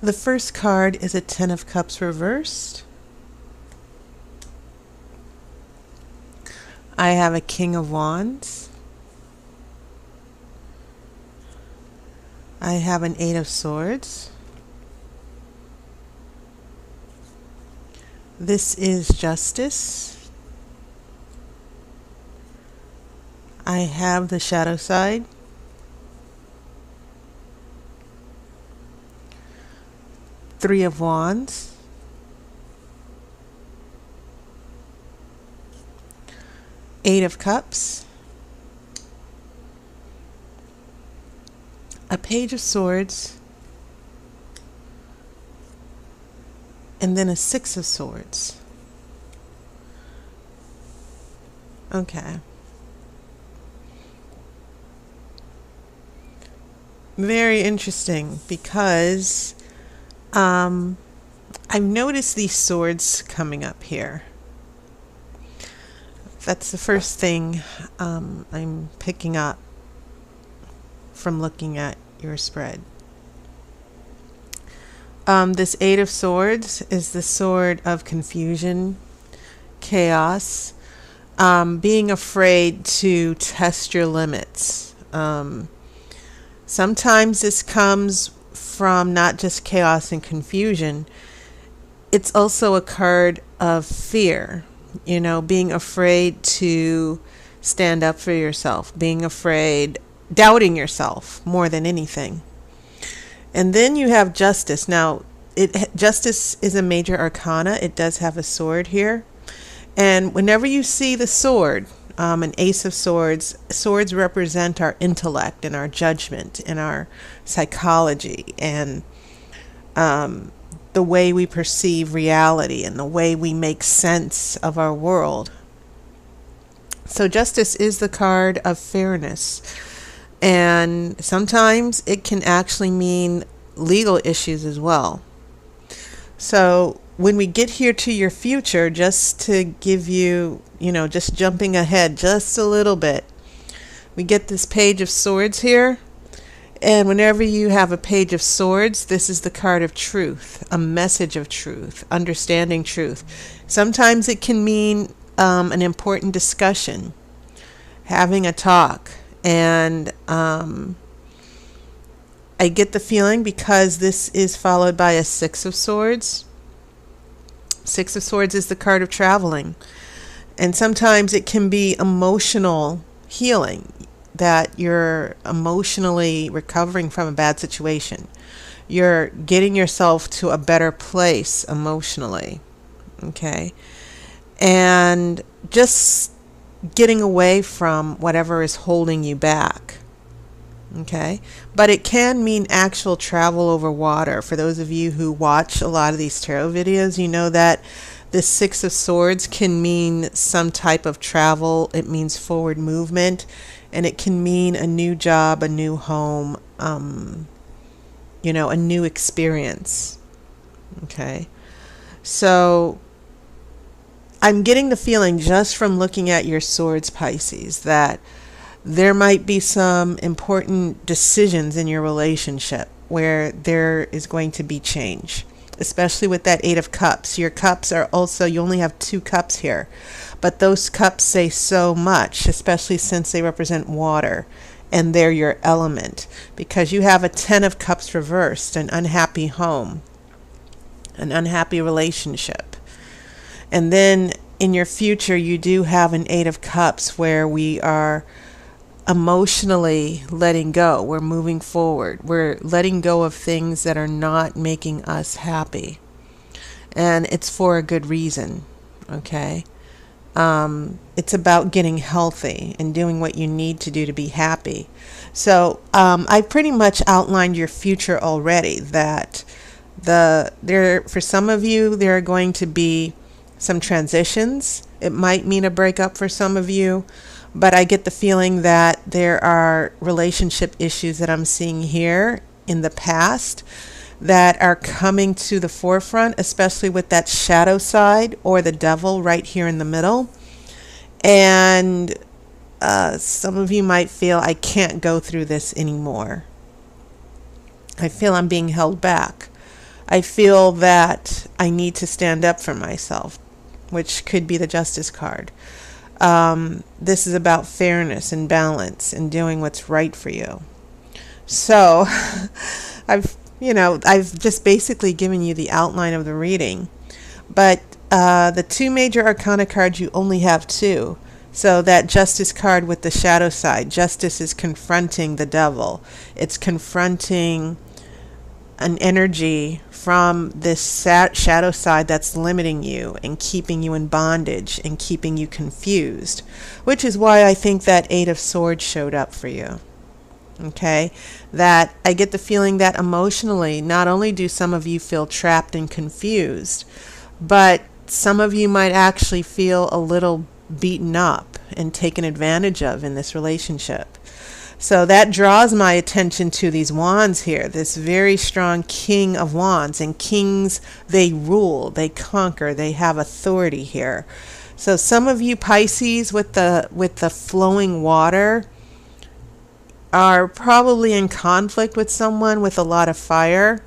The first card is a Ten of Cups reversed. I have a King of Wands. I have an Eight of Swords. This is Justice. I have the Shadow side. Three of Wands. Eight of Cups. A Page of Swords. And then a Six of Swords. Okay. Very interesting because I've noticed these swords coming up here. That's the first thing I'm picking up from looking at your spread. This Eight of Swords is the sword of confusion, chaos, being afraid to test your limits. Sometimes this comes from not just chaos and confusion, it's also a card of fear, you know, being afraid to stand up for yourself, being afraid, doubting yourself more than anything. And then you have Justice. Now, Justice is a major arcana. It does have a sword here. And whenever you see the sword, an Ace of Swords, swords represent our intellect and our judgment and our psychology and the way we perceive reality and the way we make sense of our world. So Justice is the card of fairness. And sometimes it can actually mean legal issues as well. So when we get here to your future, just to give you, just jumping ahead just a little bit, we get this Page of Swords here. And whenever you have a Page of Swords, this is the card of truth, a message of truth, understanding truth. Sometimes it can mean an important discussion, having a talk. And I get the feeling, because this is followed by a Six of Swords. Six of Swords is the card of traveling. And sometimes it can be emotional healing, that you're emotionally recovering from a bad situation. You're getting yourself to a better place emotionally. Okay? And just getting away from whatever is holding you back. Okay? But it can mean actual travel over water. For those of you who watch a lot of these tarot videos, you know that this Six of Swords can mean some type of travel. It means forward movement, and it can mean a new job, a new home, a new experience. Okay? So I'm getting the feeling, just from looking at your swords, Pisces, that there might be some important decisions in your relationship where there is going to be change, especially with that Eight of Cups. Your cups are also, you only have two cups here, but those cups say so much, especially since they represent water and they're your element, because you have a Ten of Cups reversed, an unhappy home, an unhappy relationship. And then in your future, you do have an Eight of Cups where we are emotionally letting go. We're moving forward. We're letting go of things that are not making us happy. And it's for a good reason. Okay? It's about getting healthy and doing what you need to do to be happy. So I pretty much outlined your future already, that for some of you, there are going to be some transitions. It might mean a breakup for some of you, but I get the feeling that there are relationship issues that I'm seeing here in the past that are coming to the forefront, especially with that shadow side or the devil right here in the middle. And some of you might feel, I can't go through this anymore. I feel I'm being held back. I feel that I need to stand up for myself, which could be the Justice card. This is about fairness and balance and doing what's right for you. So I've just basically given you the outline of the reading. But the two major arcana cards, you only have two. So that Justice card with the shadow side, Justice is confronting the devil. It's confronting an energy from this shadow side that's limiting you and keeping you in bondage and keeping you confused, which is why I think that Eight of Swords showed up for you. Okay, that I get the feeling that emotionally, not only do some of you feel trapped and confused, but some of you might actually feel a little beaten up and taken advantage of in this relationship. So that draws my attention to these wands here, this very strong King of Wands. And kings, they rule, they conquer, they have authority here. So some of you Pisces with the flowing water are probably in conflict with someone with a lot of fire.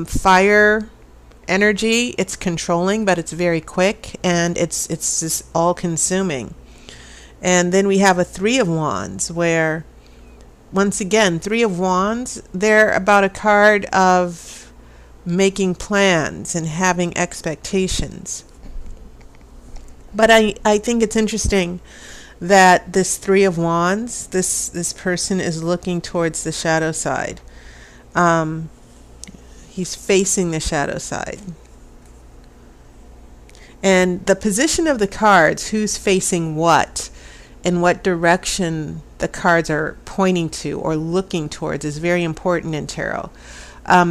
Fire energy, it's controlling, but it's very quick, and it's just all consuming. And then we have a Three of Wands, where once again, Three of Wands, they're about a card of making plans and having expectations. But I think it's interesting that this Three of Wands, this person is looking towards the shadow side. He's facing the shadow side. And the position of the cards, who's facing what, and what direction the cards are pointing to or looking towards, is very important in tarot.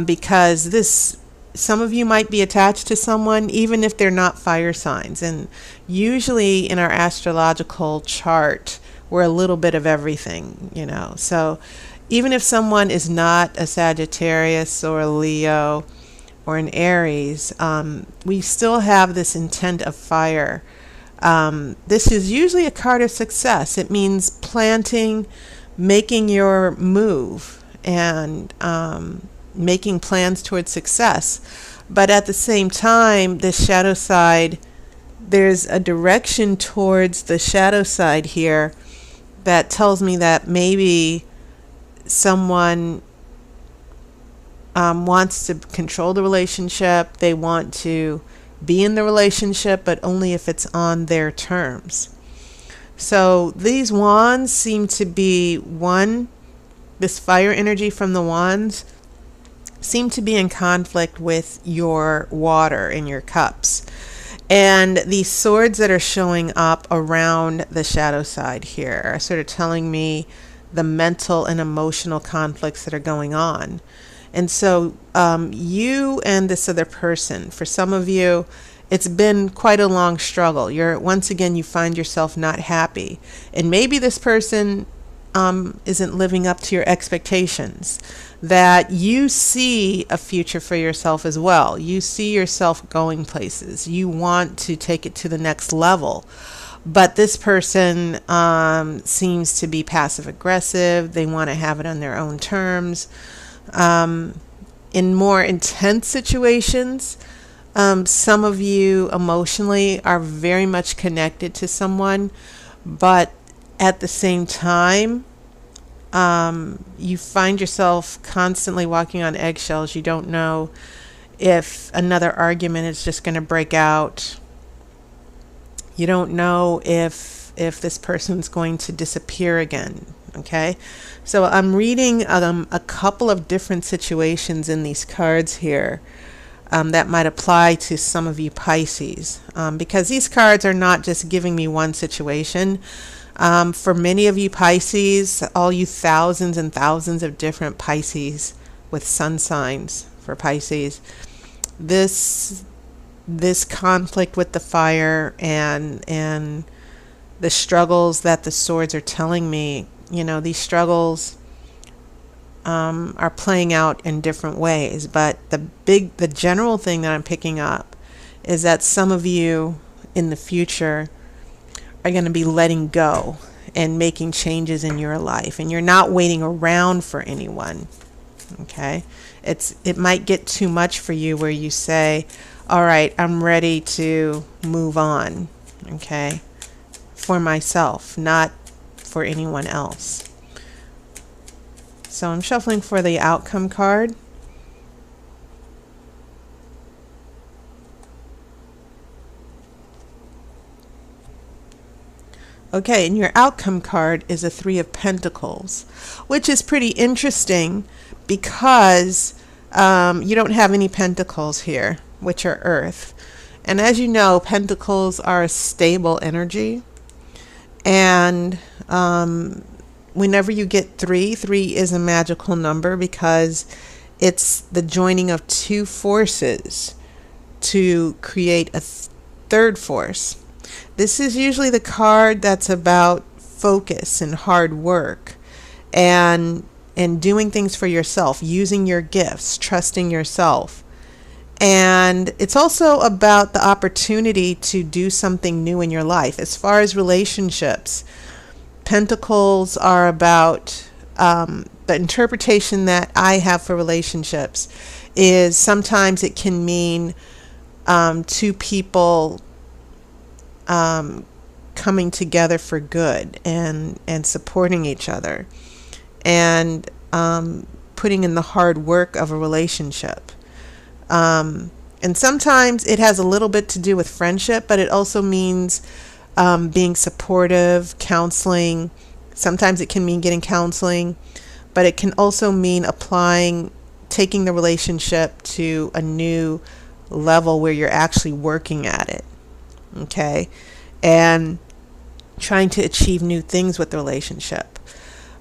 Because some of you might be attached to someone, even if they're not fire signs. And usually in our astrological chart, we're a little bit of everything, So even if someone is not a Sagittarius or a Leo or an Aries, we still have this intent of fire. This is usually a card of success. It means planting, making your move, and making plans towards success. But at the same time, the shadow side, there's a direction towards the shadow side here that tells me that maybe someone wants to control the relationship. They want to be in the relationship, but only if it's on their terms. So these wands seem to be this fire energy from the wands seem to be in conflict with your water in your cups. And these swords that are showing up around the shadow side here are sort of telling me the mental and emotional conflicts that are going on. And so you and this other person, for some of you, it's been quite a long struggle. Once again, you find yourself not happy. And maybe this person isn't living up to your expectations. That you see a future for yourself as well. You see yourself going places. You want to take it to the next level. But this person seems to be passive aggressive. They want to have it on their own terms. In more intense situations, some of you emotionally are very much connected to someone, but at the same time, you find yourself constantly walking on eggshells. You don't know if another argument is just going to break out. You don't know if this person's going to disappear again. Okay, so I'm reading a couple of different situations in these cards here that might apply to some of you Pisces, because these cards are not just giving me one situation. For many of you Pisces, all you thousands and thousands of different Pisces with sun signs for Pisces, this conflict with the fire and the struggles that the swords are telling me, these struggles are playing out in different ways. But the general thing that I'm picking up is that some of you in the future are going to be letting go and making changes in your life, and you're not waiting around for anyone. Okay, it might get too much for you where you say, all right, I'm ready to move on. Okay, for myself, not for anyone else. So I'm shuffling for the outcome card. Okay, and your outcome card is a Three of Pentacles, which is pretty interesting because you don't have any pentacles here, which are earth. And as you know, pentacles are a stable energy. And whenever you get three, three is a magical number because it's the joining of two forces to create a third force. This is usually the card that's about focus and hard work and doing things for yourself, using your gifts, trusting yourself. And it's also about the opportunity to do something new in your life. As far as relationships, pentacles are about the interpretation that I have for relationships is sometimes it can mean two people coming together for good and supporting each other and putting in the hard work of a relationship. And sometimes it has a little bit to do with friendship, but it also means being supportive, counseling. Sometimes it can mean getting counseling, but it can also mean taking the relationship to a new level where you're actually working at it. Okay, and trying to achieve new things with the relationship.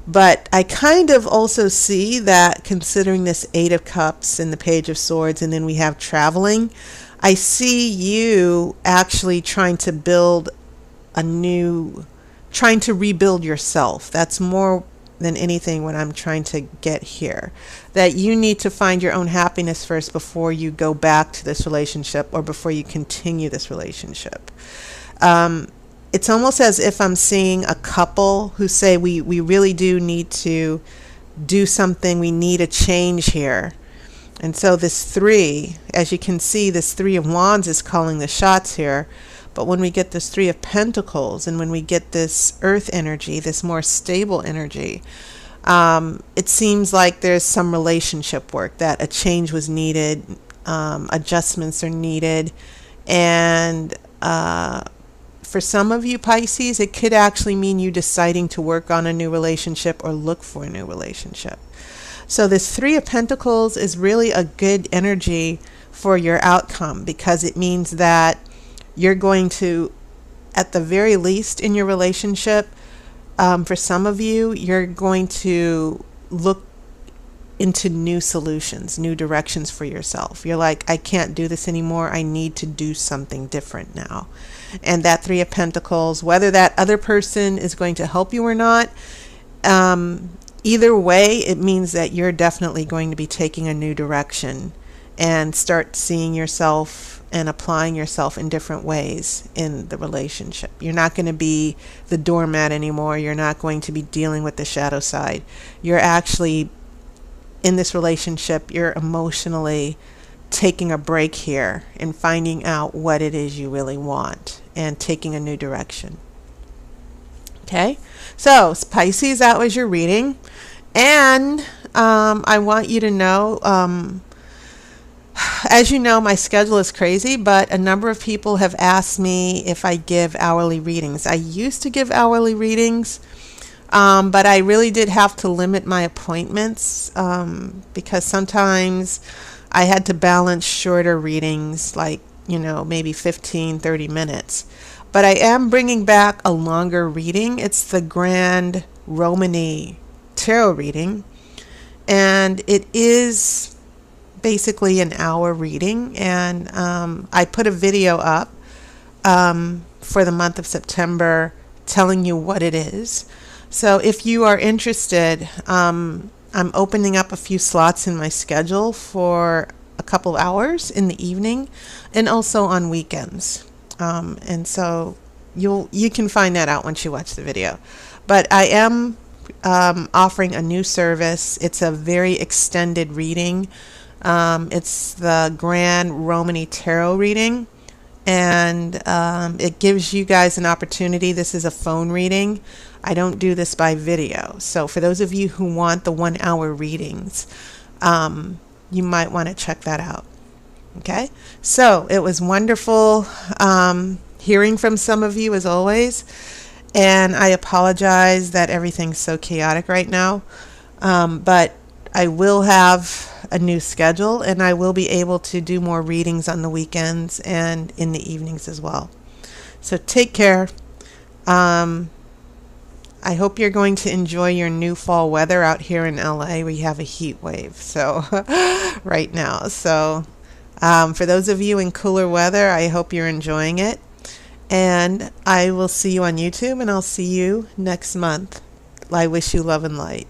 But I kind of also see that considering this Eight of Cups and the Page of Swords, and then we have traveling, I see you actually trying to rebuild yourself. That's more than anything what I'm trying to get here. That you need to find your own happiness first before you go back to this relationship or before you continue this relationship. It's almost as if I'm seeing a couple who say we really do need to do something. We need a change here. And so this three, as you can see, this Three of Wands is calling the shots here. But when we get this Three of Pentacles and when we get this earth energy, this more stable energy, it seems like there's some relationship work, that a change was needed, adjustments are needed. And for some of you Pisces, it could actually mean you deciding to work on a new relationship or look for a new relationship. So this Three of Pentacles is really a good energy for your outcome because it means that you're going to, at the very least in your relationship, for some of you, you're going to look into new solutions, new directions for yourself. You're like, I can't do this anymore. I need to do something different now. And that Three of Pentacles, whether that other person is going to help you or not, either way, it means that you're definitely going to be taking a new direction and start seeing yourself and applying yourself in different ways in the relationship. You're not going to be the doormat anymore. You're not going to be dealing with the shadow side. You're actually, in this relationship, you're emotionally taking a break here and finding out what it is you really want and taking a new direction. Okay, so Pisces, that was your reading. And I want you to know, as you know, my schedule is crazy, but a number of people have asked me if I give hourly readings. I used to give hourly readings, but I really did have to limit my appointments because sometimes I had to balance shorter readings, like, maybe 15, 30 minutes. But I am bringing back a longer reading. It's the Grand Romani Tarot reading, and it is basically an hour reading, and I put a video up for the month of September telling you what it is. So if you are interested, I'm opening up a few slots in my schedule for a couple of hours in the evening and also on weekends. And so you can find that out once you watch the video. But I am offering a new service. It's a very extended reading. It's the Grand Romany Tarot reading, and it gives you guys an opportunity. This is a phone reading. I don't do this by video. So for those of you who want the 1 hour readings, you might want to check that out. Okay, so it was wonderful hearing from some of you as always, and I apologize that everything's so chaotic right now, but I will have a new schedule, and I will be able to do more readings on the weekends and in the evenings as well. So take care. I hope you're going to enjoy your new fall weather out here in LA. We have a heat wave so right now. So for those of you in cooler weather, I hope you're enjoying it. And I will see you on YouTube, and I'll see you next month. I wish you love and light.